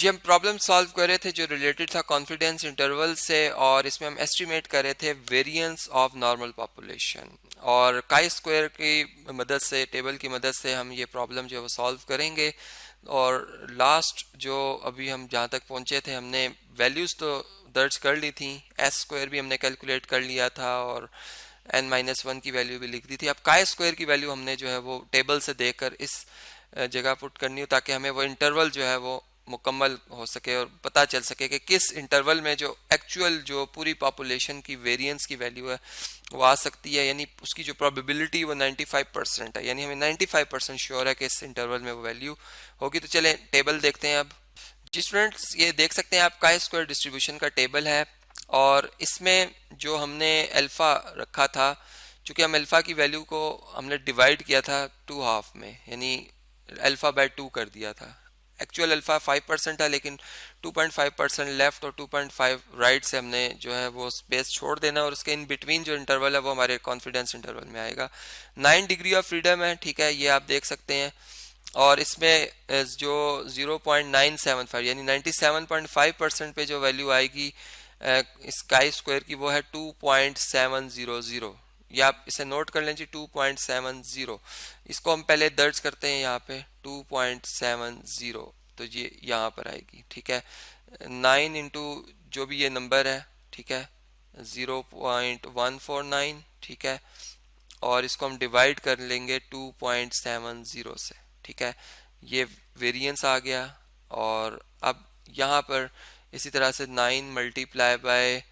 जी हम problem solve कर रहे थे जो रिलेटेड था कॉन्फिडेंस इंटरवल से, और इसमें हम एस्टिमेट कर रहे थे वेरिएंस ऑफ नॉर्मल पॉपुलेशन, और काई स्क्वायर की मदद से, टेबल की मदद से हम ये प्रॉब्लम जो है वो सॉल्व करेंगे। और लास्ट जो अभी हम जहाँ तक पहुँचे थे, हमने वैल्यूज़ तो दर्ज कर ली थी, एस स्क्वायर भी हमने कैलकुलेट कर लिया था और n-1 की वैल्यू भी लिख दी थी। अब काई स्क्वायर की वैल्यू हमने जो है वो टेबल से देकर इस जगह पुट करनी हो, ताकि हमें वो इंटरवल जो है वो मुकम्मल हो सके और पता चल सके कि किस इंटरवल में जो एक्चुअल जो पूरी पॉपुलेशन की वेरिएंस की वैल्यू है वो आ सकती है, यानी उसकी जो प्रोबेबिलिटी वो 95% है, यानी हमें 95% श्योर है कि इस इंटरवल में वो वैल्यू होगी। तो चलें टेबल देखते हैं अब। जी स्टूडेंट्स, ये देख सकते हैं आप काई स्क्वायर डिस्ट्रीब्यूशन का टेबल है, और इसमें जो हमने अल्फ़ा रखा था, चूँकि हम अल्फ़ा की वैल्यू को हमने डिवाइड किया था 2 हाफ में, यानी अल्फ़ा बाय 2 कर दिया था। एक्चुअल अल्फ़ा 5% था, लेकिन 2.5% लेफ्ट और 2.5 राइट से हमने जो है वो स्पेस छोड़ देना, और उसके इन बिटवीन जो इंटरवल है वो हमारे कॉन्फिडेंस इंटरवल में आएगा। 9 डिग्री ऑफ फ्रीडम है, ठीक है, ये आप देख सकते हैं। और इसमें जो 0.975 यानी 97.5% पे जो वैल्यू आएगी इस काई स्क्वायर की, वो है 2.700। ये आप इसे नोट कर लें जी, 2.70। इसको हम पहले दर्ज करते हैं यहाँ पे 2.70, तो ये यहाँ पर आएगी, ठीक है। 9 इंटू जो भी ये नंबर है, ठीक है, 0.149, ठीक है, और इसको हम डिवाइड कर लेंगे 2.70 से, ठीक है। ये वेरिएंस आ गया। और अब यहाँ पर इसी तरह से 9 मल्टीप्लाई बाय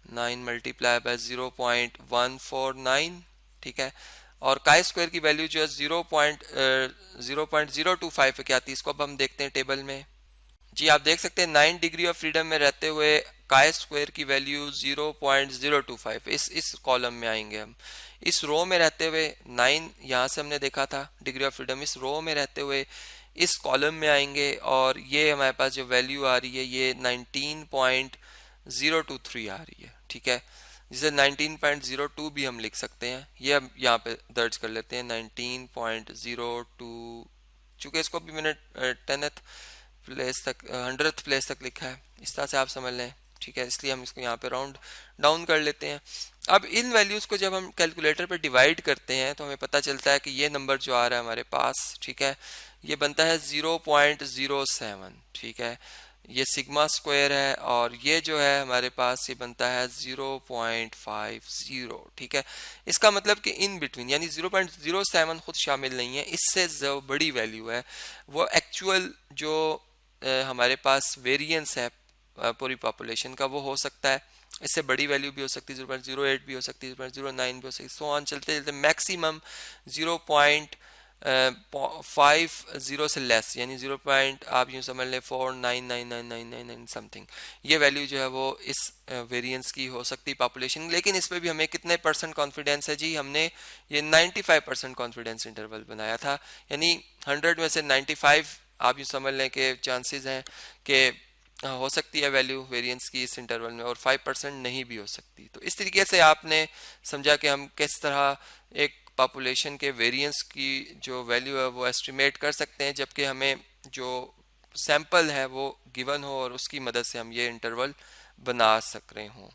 0.149, ठीक है। और काई स्क्वायर की वैल्यू जो है 0.025 पे क्या आती है, इसको अब हम देखते हैं टेबल में। जी आप देख सकते हैं 9 डिग्री ऑफ फ्रीडम में रहते हुए काई स्क्वायर की वैल्यू 0.025, इस कॉलम में आएंगे हम। इस रो में रहते हुए 9 यहाँ से हमने देखा था डिग्री ऑफ फ्रीडम, इस रो में रहते हुए इस कॉलम में आएंगे, और ये हमारे पास जो वैल्यू आ रही है ये 19.023 आ रही है, ठीक है, जिसे 19.02 भी हम लिख सकते हैं। ये अब यहाँ पे दर्ज कर लेते हैं 19.02, चूँकि इसको भी मैंने 10th प्लेस तक, 100th प्लेस तक लिखा है, इस तरह से आप समझ लें, ठीक है, इसलिए हम इसको यहाँ पे राउंड डाउन कर लेते हैं। अब इन वैल्यूज़ को जब हम कैलकुलेटर पे डिवाइड करते हैं तो हमें पता चलता है कि ये नंबर जो आ रहा है हमारे पास, ठीक है, ये बनता है 0.07, ठीक है, ये सिग्मा स्क्वायर है, और ये जो है हमारे पास ये बनता है 0.50, ठीक है। इसका मतलब कि इन बिटवीन, यानी 0.07 खुद शामिल नहीं है, इससे जो बड़ी वैल्यू है वो एक्चुअल जो हमारे पास वेरिएंस है पूरी पॉपुलेशन का, वो हो सकता है, इससे बड़ी वैल्यू भी हो सकती है, 0.08 भी हो सकती है, 0.09 भी हो सकती है, सो ऑन चलते चलते मैक्सिमम 0.50 से लेस, यानी 0. आप यूँ समझ लें 4999999 समथिंग, ये वैल्यू जो है वो इस वेरिएंस की हो सकती पॉपुलेशन। लेकिन इस पर भी हमें कितने परसेंट कॉन्फिडेंस है जी, हमने ये 95% कॉन्फिडेंस इंटरवल बनाया था, यानी 100 में से 95 आप यूँ समझ लें कि चांसेस हैं कि हो सकती है वैल्यू वेरिएंस की इस इंटरवल में, और 5% नहीं भी हो सकती। तो इस तरीके से आपने समझा कि हम किस तरह एक पॉपुलेशन के वेरिएंस की जो वैल्यू है वो एस्टिमेट कर सकते हैं, जबकि हमें जो सैंपल है वो गिवन हो और उसकी मदद से हम ये इंटरवल बना सक रहे हों।